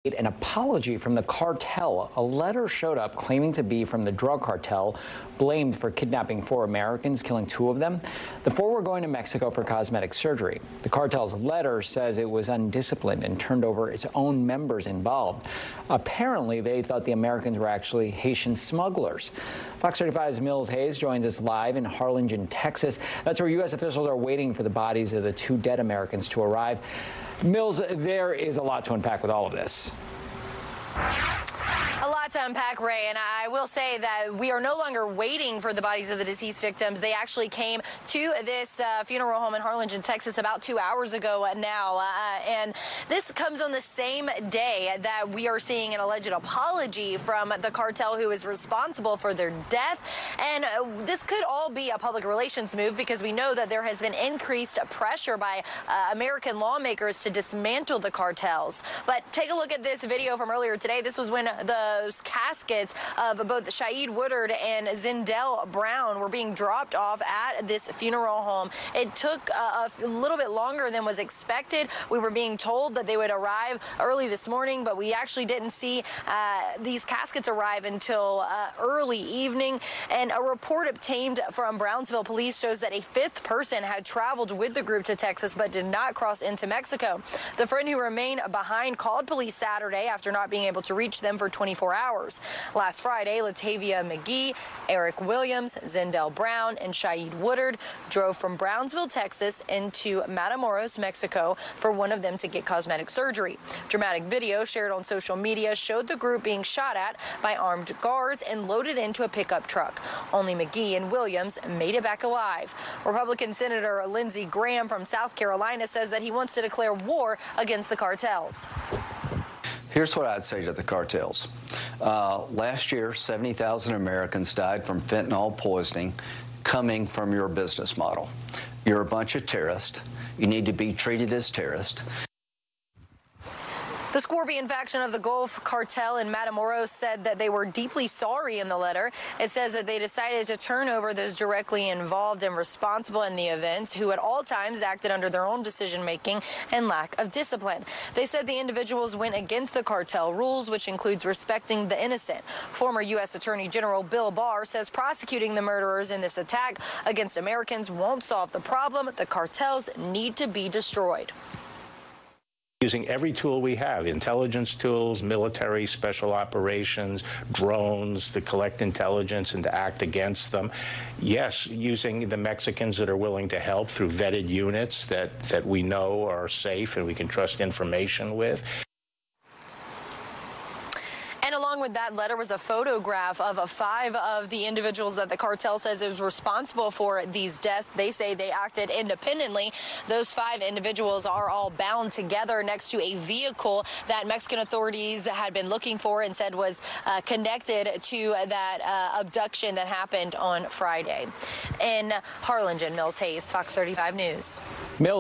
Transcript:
An apology from the cartel. A letter showed up claiming to be from the drug cartel, blamed for kidnapping 4 Americans, killing 2 of them. The 4 were going to Mexico for cosmetic surgery. The cartel's letter says it was undisciplined and turned over its own members involved. Apparently, they thought the Americans were actually Haitian smugglers. Fox 35's Mills Hayes joins us live in Harlingen, Texas. That's where U.S. officials are waiting for the bodies of the 2 dead Americans to arrive. Mills, there is a lot to unpack with all of this. A lot to unpack, Ray, and I will say that we are no longer waiting for the bodies of the deceased victims. They actually came to this funeral home in Harlingen, Texas about 2 hours ago now, and this comes on the same day that we are seeing an alleged apology from the cartel who is responsible for their death, and this could all be a public relations move because we know that there has been increased pressure by American lawmakers to dismantle the cartels. But take a look at this video from earlier today. This was when those caskets of both Shaeed Woodard and Zindell Brown were being dropped off at this funeral home. It took a little bit longer than was expected. We were being told that they would arrive early this morning, but we actually didn't see these caskets arrive until early evening. And a report obtained from Brownsville police shows that a 5th person had traveled with the group to Texas but did not cross into Mexico. The friend who remained behind called police Saturday after not being able to reach them for 24 hours. Last Friday, Latavia McGee, Eric Williams, Zindell Brown, and Shaeed Woodard drove from Brownsville, Texas into Matamoros, Mexico for one of them to get cosmetic surgery. Dramatic video shared on social media showed the group being shot at by armed guards and loaded into a pickup truck. Only McGee and Williams made it back alive. Republican Senator Lindsey Graham from South Carolina says that he wants to declare war against the cartels. Here's what I'd say to the cartels. Last year, 70,000 Americans died from fentanyl poisoning coming from your business model. You're a bunch of terrorists. You need to be treated as terrorists. The Scorpion faction of the Gulf Cartel in Matamoros said that they were deeply sorry in the letter. It says that they decided to turn over those directly involved and responsible in the events who at all times acted under their own decision-making and lack of discipline. They said the individuals went against the cartel rules, which includes respecting the innocent. Former U.S. Attorney General Bill Barr says prosecuting the murderers in this attack against Americans won't solve the problem. The cartels need to be destroyed. Using every tool we have, intelligence tools, military, special operations, drones to collect intelligence and to act against them. Yes, using the Mexicans that are willing to help through vetted units that we know are safe and we can trust information with. And along with that letter was a photograph of 5 of the individuals that the cartel says is responsible for these deaths. They say they acted independently. Those 5 individuals are all bound together next to a vehicle that Mexican authorities had been looking for and said was connected to that abduction that happened on Friday. In Harlingen, Mills Hayes, Fox 35 News. Mills.